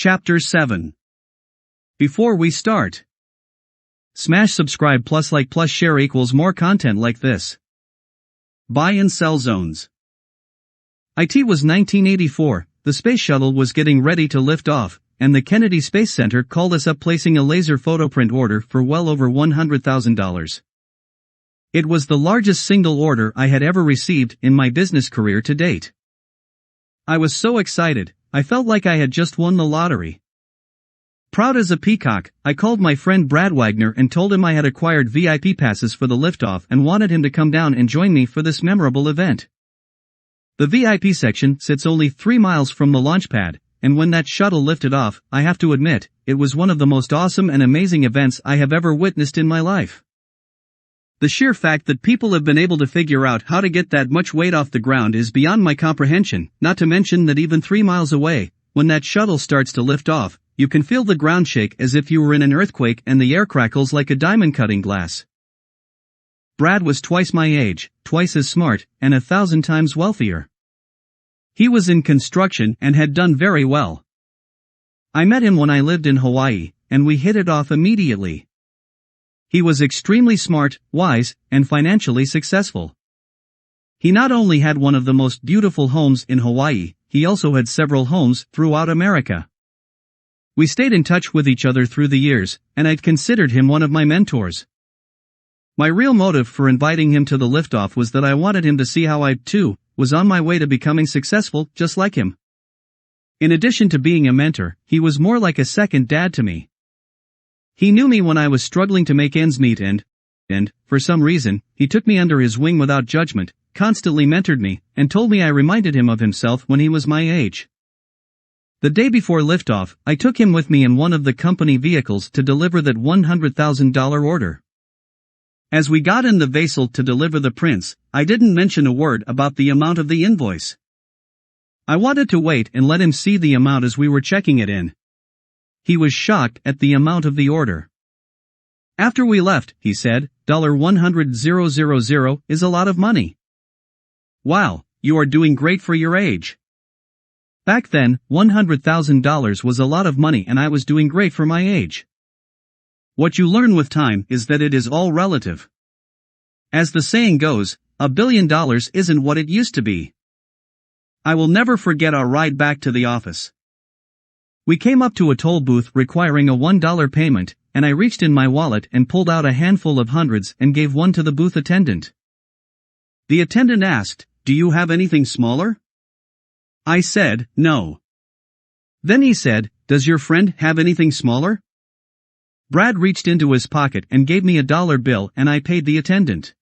Chapter 7. Before we start, smash subscribe plus like plus share equals more content like this. Buy and sell zones. It was 1984, the space shuttle was getting ready to lift off, and the Kennedy Space Center called us up placing a laser photoprint order for well over $100,000. It was the largest single order I had ever received in my business career to date. I was so excited, I felt like I had just won the lottery. Proud as a peacock, I called my friend Brad Wagner and told him I had acquired VIP passes for the liftoff and wanted him to come down and join me for this memorable event. The VIP section sits only 3 miles from the launch pad, and when that shuttle lifted off, I have to admit, it was one of the most awesome and amazing events I have ever witnessed in my life. The sheer fact that people have been able to figure out how to get that much weight off the ground is beyond my comprehension, not to mention that even 3 miles away, when that shuttle starts to lift off, you can feel the ground shake as if you were in an earthquake and the air crackles like a diamond cutting glass. Brad was twice my age, twice as smart, and 1,000 times wealthier. He was in construction and had done very well. I met him when I lived in Hawaii, and we hit it off immediately. He was extremely smart, wise, and financially successful. He not only had one of the most beautiful homes in Hawaii, he also had several homes throughout America. We stayed in touch with each other through the years, and I'd considered him one of my mentors. My real motive for inviting him to the liftoff was that I wanted him to see how I, too, was on my way to becoming successful just like him. In addition to being a mentor, he was more like a second dad to me. He knew me when I was struggling to make ends meet and, for some reason, he took me under his wing without judgment, constantly mentored me, and told me I reminded him of himself when he was my age. The day before liftoff, I took him with me in one of the company vehicles to deliver that $100,000 order. As we got in the vessel to deliver the prints, I didn't mention a word about the amount of the invoice. I wanted to wait and let him see the amount as we were checking it in. He was shocked at the amount of the order. After we left, he said, $100,000 is a lot of money. Wow, you are doing great for your age. Back then, $100,000 was a lot of money and I was doing great for my age. What you learn with time is that it is all relative. As the saying goes, $1 billion isn't what it used to be. I will never forget our ride back to the office. We came up to a toll booth requiring a $1 payment, and I reached in my wallet and pulled out a handful of hundreds and gave one to the booth attendant. The attendant asked, "Do you have anything smaller?" I said, "No." Then he said, "Does your friend have anything smaller?" Brad reached into his pocket and gave me a $1 bill and I paid the attendant.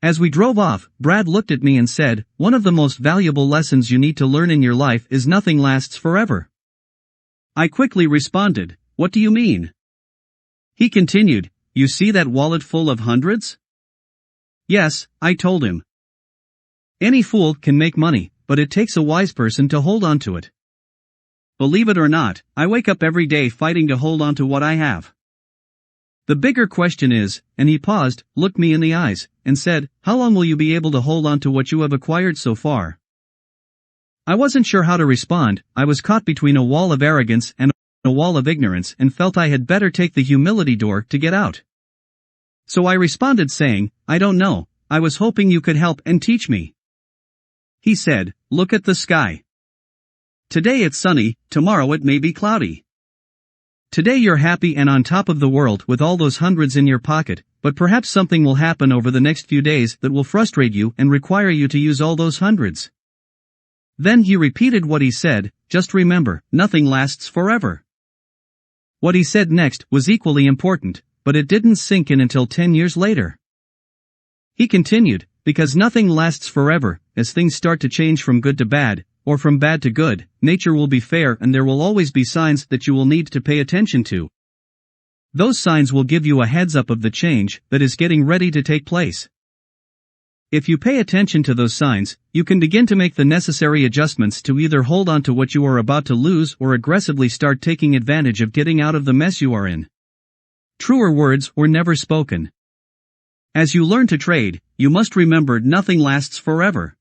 As we drove off, Brad looked at me and said, "One of the most valuable lessons you need to learn in your life is nothing lasts forever." I quickly responded, "What do you mean?" He continued, "You see that wallet full of hundreds?" "Yes," I told him. Any fool can make money, but it takes a wise person to hold on to it. Believe it or not, I wake up every day fighting to hold on to what I have. The bigger question is, and he paused, looked me in the eyes, and said, "How long will you be able to hold on to what you have acquired so far?" I wasn't sure how to respond. I was caught between a wall of arrogance and a wall of ignorance and felt I had better take the humility door to get out. So I responded saying, "I don't know, I was hoping you could help and teach me." He said, "Look at the sky. Today it's sunny, tomorrow it may be cloudy. Today you're happy and on top of the world with all those hundreds in your pocket, but perhaps something will happen over the next few days that will frustrate you and require you to use all those hundreds." Then he repeated what he said, "Just remember, nothing lasts forever." What he said next was equally important, but it didn't sink in until 10 years later. He continued, "Because nothing lasts forever, as things start to change from good to bad, or from bad to good, nature will be fair and there will always be signs that you will need to pay attention to. Those signs will give you a heads up of the change that is getting ready to take place. If you pay attention to those signs, you can begin to make the necessary adjustments to either hold on to what you are about to lose or aggressively start taking advantage of getting out of the mess you are in." Truer words were never spoken. As you learn to trade, you must remember nothing lasts forever.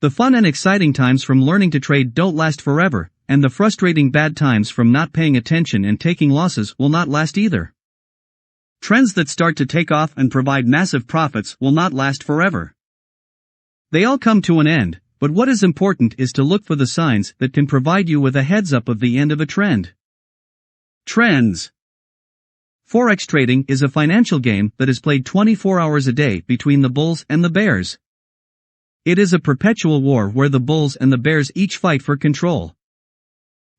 The fun and exciting times from learning to trade don't last forever, and the frustrating bad times from not paying attention and taking losses will not last either. Trends that start to take off and provide massive profits will not last forever. They all come to an end, but what is important is to look for the signs that can provide you with a heads up of the end of a trend. Trends. Forex trading is a financial game that is played 24 hours a day between the bulls and the bears. It is a perpetual war where the bulls and the bears each fight for control.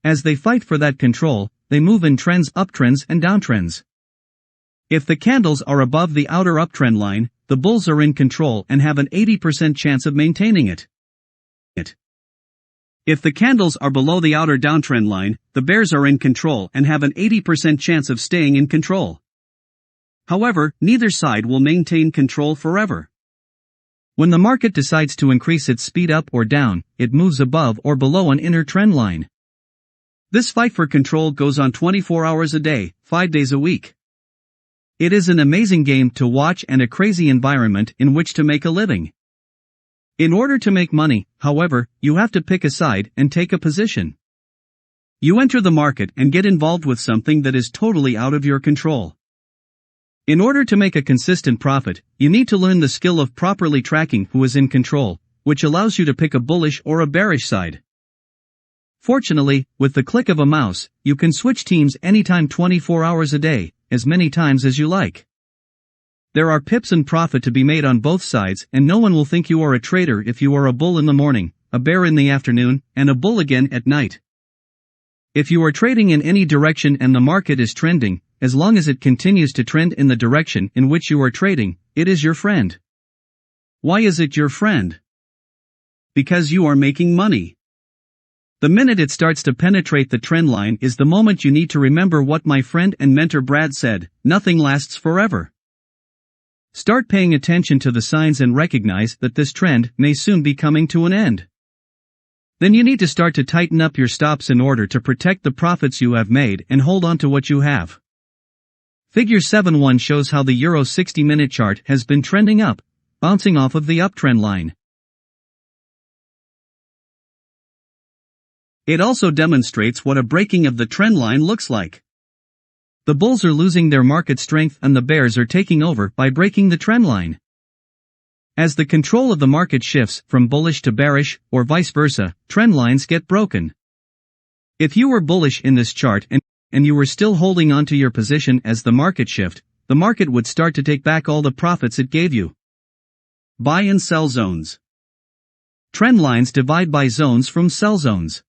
As they fight for that control, they move in trends, uptrends and downtrends. If the candles are above the outer uptrend line, the bulls are in control and have an 80% chance of maintaining it. If the candles are below the outer downtrend line, the bears are in control and have an 80% chance of staying in control. However, neither side will maintain control forever. When the market decides to increase its speed up or down, it moves above or below an inner trend line. This fight for control goes on 24 hours a day, 5 days a week. It is an amazing game to watch and a crazy environment in which to make a living. In order to make money, however, you have to pick a side and take a position. You enter the market and get involved with something that is totally out of your control. In order to make a consistent profit, you need to learn the skill of properly tracking who is in control, which allows you to pick a bullish or a bearish side. Fortunately, with the click of a mouse, you can switch teams anytime 24 hours a day, as many times as you like. There are pips and profit to be made on both sides, and no one will think you are a trader if you are a bull in the morning, a bear in the afternoon, and a bull again at night. If you are trading in any direction and the market is trending, as long as it continues to trend in the direction in which you are trading, it is your friend. Why is it your friend? Because you are making money. The minute it starts to penetrate the trend line is the moment you need to remember what my friend and mentor Brad said: nothing lasts forever. Start paying attention to the signs and recognize that this trend may soon be coming to an end. Then you need to start to tighten up your stops in order to protect the profits you have made and hold on to what you have. Figure 7.1 shows how the Euro 60-minute chart has been trending up, bouncing off of the uptrend line. It also demonstrates what a breaking of the trend line looks like. The bulls are losing their market strength and the bears are taking over by breaking the trend line. As the control of the market shifts from bullish to bearish, or vice versa, trend lines get broken. If you were bullish in this chart and you were still holding on to your position as the market shift, the market would start to take back all the profits it gave you. Buy and sell zones. Trend lines divide by zones from sell zones.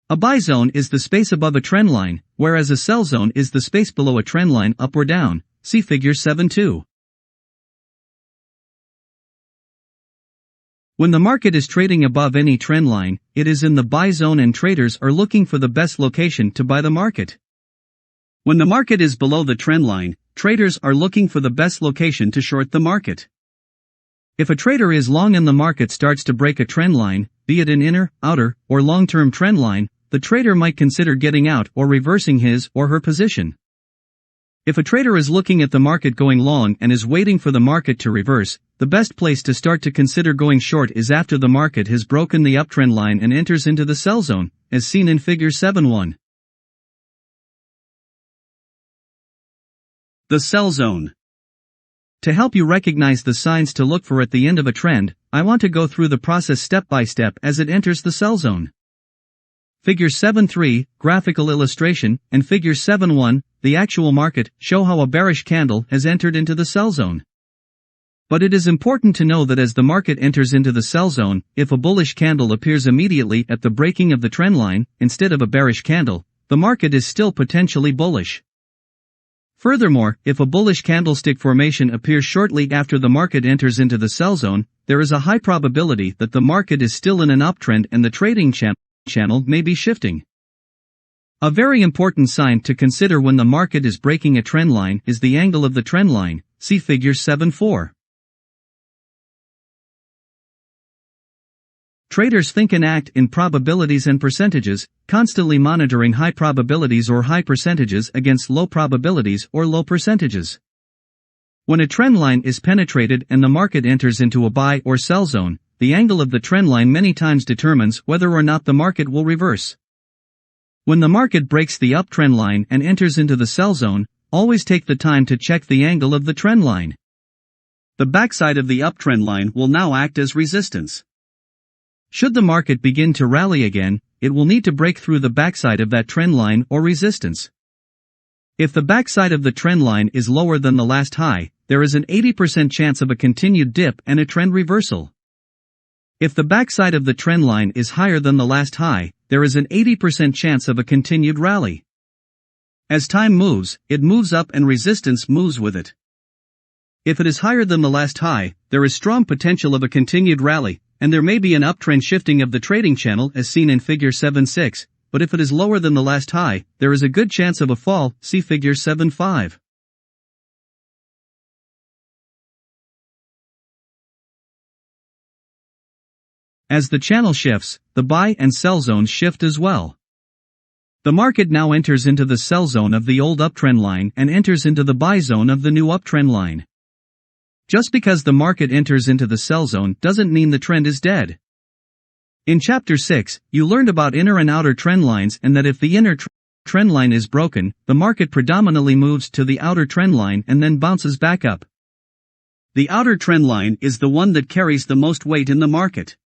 A buy zone is the space above a trend line, whereas a sell zone is the space below a trend line up or down. See figure 7.2. When the market is trading above any trend line, it is in the buy zone and traders are looking for the best location to buy the market. When the market is below the trend line, traders are looking for the best location to short the market. If a trader is long and the market starts to break a trend line, be it an inner, outer, or long-term trend line, the trader might consider getting out or reversing his or her position. If a trader is looking at the market going long and is waiting for the market to reverse, the best place to start to consider going short is after the market has broken the uptrend line and enters into the sell zone, as seen in figure 7.1. The sell zone. To help you recognize the signs to look for at the end of a trend, I want to go through the process step by step as it enters the sell zone. Figure 7.3, graphical illustration, and figure 7.1, the actual market, show how a bearish candle has entered into the sell zone. But it is important to know that as the market enters into the sell zone, if a bullish candle appears immediately at the breaking of the trend line, instead of a bearish candle, the market is still potentially bullish. Furthermore, if a bullish candlestick formation appears shortly after the market enters into the sell zone, there is a high probability that the market is still in an uptrend and the trading channel may be shifting. A very important sign to consider when the market is breaking a trend line is the angle of the trend line, see figure 7.4. Traders think and act in probabilities and percentages, constantly monitoring high probabilities or high percentages against low probabilities or low percentages. When a trend line is penetrated and the market enters into a buy or sell zone, the angle of the trend line many times determines whether or not the market will reverse. When the market breaks the uptrend line and enters into the sell zone, always take the time to check the angle of the trend line. The backside of the uptrend line will now act as resistance. Should the market begin to rally again, it will need to break through the backside of that trend line or resistance. If the backside of the trend line is lower than the last high, there is an 80% chance of a continued dip and a trend reversal. If the backside of the trend line is higher than the last high, there is an 80% chance of a continued rally. As time moves, it moves up and resistance moves with it. If it is higher than the last high, there is strong potential of a continued rally, and there may be an uptrend shifting of the trading channel as seen in figure 7.6, but if it is lower than the last high, there is a good chance of a fall, see figure 7.5. As the channel shifts, the buy and sell zones shift as well. The market now enters into the sell zone of the old uptrend line and enters into the buy zone of the new uptrend line. Just because the market enters into the sell zone doesn't mean the trend is dead. In Chapter 6, you learned about inner and outer trend lines and that if the inner trend line is broken, the market predominantly moves to the outer trend line and then bounces back up. The outer trend line is the one that carries the most weight in the market.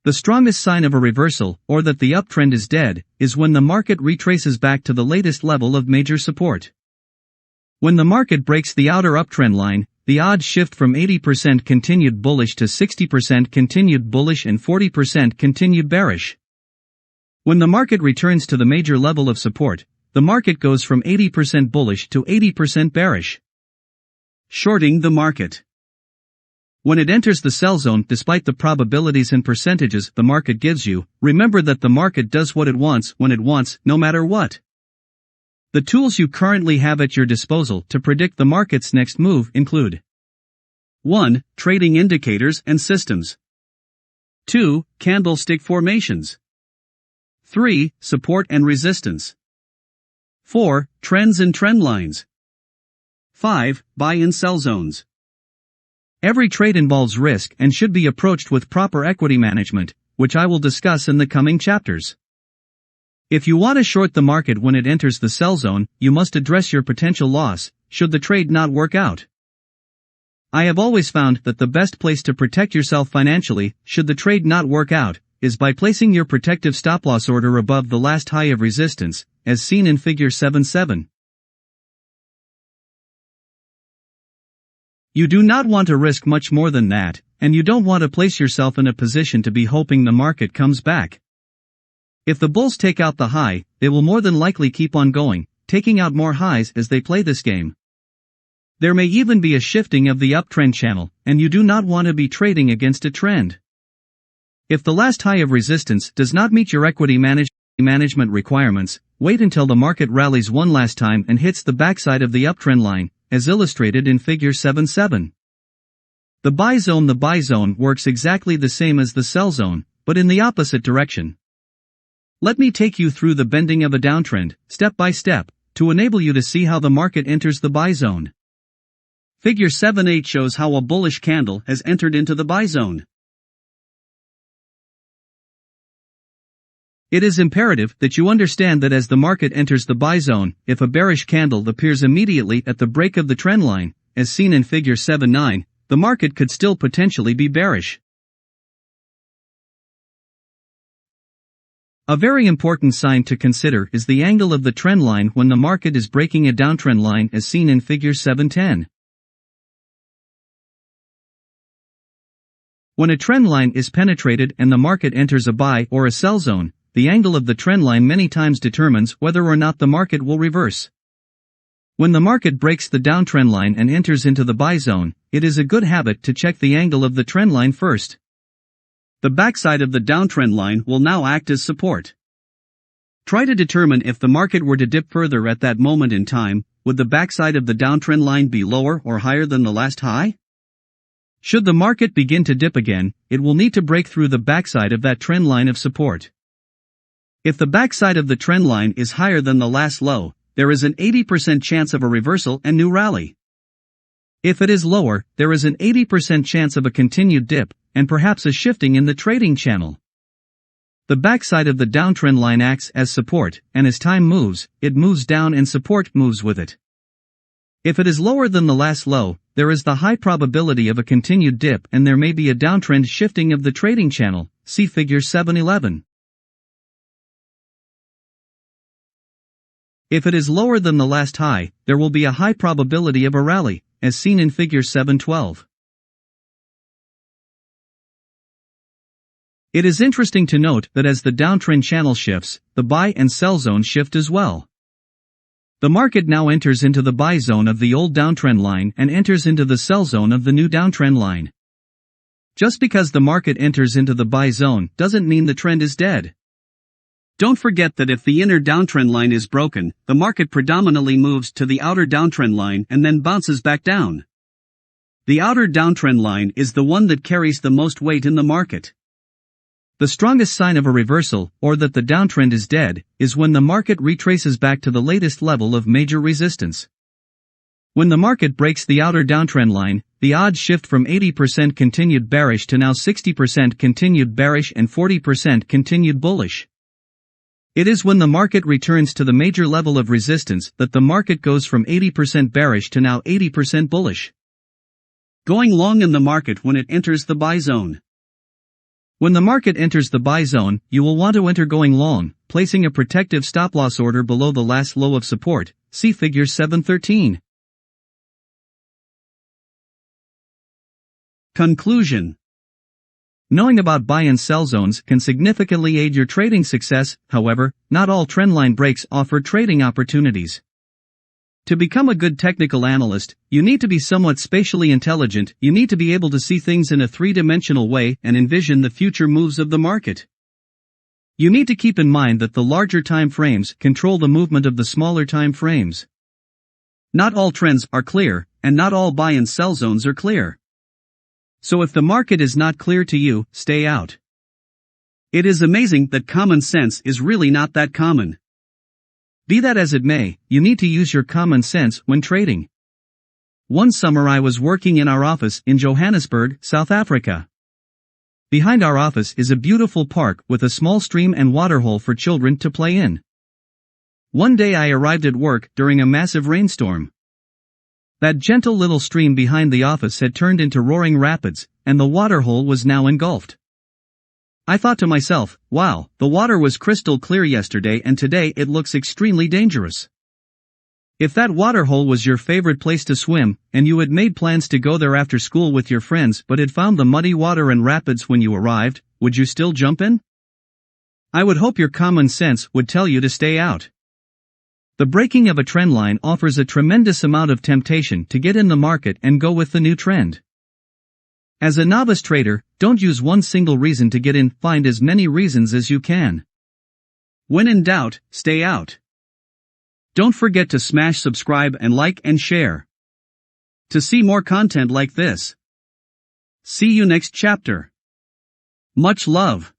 The strongest sign of a reversal, or that the uptrend is dead, is when the market retraces back to the latest level of major support. When the market breaks the outer uptrend line, the odds shift from 80% continued bullish to 60% continued bullish and 40% continued bearish. When the market returns to the major level of support, the market goes from 80% bullish to 80% bearish. Shorting the market. When it enters the sell zone, despite the probabilities and percentages the market gives you, remember that the market does what it wants when it wants, no matter what. The tools you currently have at your disposal to predict the market's next move include 1. Trading indicators and systems. 2. Candlestick formations. 3. Support and resistance. 4. Trends and trend lines. 5. Buy and sell zones. Every trade involves risk and should be approached with proper equity management, which I will discuss in the coming chapters. If you want to short the market when it enters the sell zone, you must address your potential loss, should the trade not work out. I have always found that the best place to protect yourself financially, should the trade not work out, is by placing your protective stop-loss order above the last high of resistance, as seen in figure 7.7. You do not want to risk much more than that, and you don't want to place yourself in a position to be hoping the market comes back. If the bulls take out the high, they will more than likely keep on going, taking out more highs as they play this game. There may even be a shifting of the uptrend channel, and you do not want to be trading against a trend. If the last high of resistance does not meet your equity management requirements, wait until the market rallies one last time and hits the backside of the uptrend line, as illustrated in figure 7.7. The buy zone works exactly the same as the sell zone, but in the opposite direction. Let me take you through the bending of a downtrend, step by step, to enable you to see how the market enters the buy zone. Figure 7.8 shows how a bullish candle has entered into the buy zone. It is imperative that you understand that as the market enters the buy zone, if a bearish candle appears immediately at the break of the trend line, as seen in figure 7.9, the market could still potentially be bearish. A very important sign to consider is the angle of the trend line when the market is breaking a downtrend line as seen in figure 7.10. When a trend line is penetrated and the market enters a buy or a sell zone, the angle of the trend line many times determines whether or not the market will reverse. When the market breaks the downtrend line and enters into the buy zone, it is a good habit to check the angle of the trend line first. The backside of the downtrend line will now act as support. Try to determine if the market were to dip further at that moment in time, would the backside of the downtrend line be lower or higher than the last high? Should the market begin to dip again, it will need to break through the backside of that trend line of support. If the backside of the trend line is higher than the last low, there is an 80% chance of a reversal and new rally. If it is lower, there is an 80% chance of a continued dip, and perhaps a shifting in the trading channel. The backside of the downtrend line acts as support, and as time moves, it moves down and support moves with it. If it is lower than the last low, there is the high probability of a continued dip and there may be a downtrend shifting of the trading channel, see figure 711. If it is lower than the last high, there will be a high probability of a rally, as seen in figure 712. It is interesting to note that as the downtrend channel shifts, the buy and sell zone shift as well. The market now enters into the buy zone of the old downtrend line and enters into the sell zone of the new downtrend line. Just because the market enters into the buy zone doesn't mean the trend is dead. Don't forget that if the inner downtrend line is broken, the market predominantly moves to the outer downtrend line and then bounces back down. The outer downtrend line is the one that carries the most weight in the market. The strongest sign of a reversal, or that the downtrend is dead, is when the market retraces back to the latest level of major resistance. When the market breaks the outer downtrend line, the odds shift from 80% continued bearish to now 60% continued bearish and 40% continued bullish. It is when the market returns to the major level of resistance that the market goes from 80% bearish to now 80% bullish. Going long in the market when it enters the buy zone. When the market enters the buy zone, you will want to enter going long, placing a protective stop-loss order below the last low of support, see figure 713. Conclusion. Knowing about buy and sell zones can significantly aid your trading success, however, not all trendline breaks offer trading opportunities. To become a good technical analyst, you need to be somewhat spatially intelligent, you need to be able to see things in a three-dimensional way and envision the future moves of the market. You need to keep in mind that the larger time frames control the movement of the smaller time frames. Not all trends are clear, and not all buy and sell zones are clear. So if the market is not clear to you, stay out. It is amazing that common sense is really not that common. Be that as it may, you need to use your common sense when trading. One summer I was working in our office in Johannesburg, South Africa. Behind our office is a beautiful park with a small stream and waterhole for children to play in. One day I arrived at work during a massive rainstorm. That gentle little stream behind the office had turned into roaring rapids, and the waterhole was now engulfed. I thought to myself, wow, the water was crystal clear yesterday and today it looks extremely dangerous. If that waterhole was your favorite place to swim, and you had made plans to go there after school with your friends but had found the muddy water and rapids when you arrived, would you still jump in? I would hope your common sense would tell you to stay out. The breaking of a trend line offers a tremendous amount of temptation to get in the market and go with the new trend. As a novice trader, don't use one single reason to get in, find as many reasons as you can. When in doubt, stay out. Don't forget to smash subscribe and like and share. To see more content like this. See you next chapter. Much love.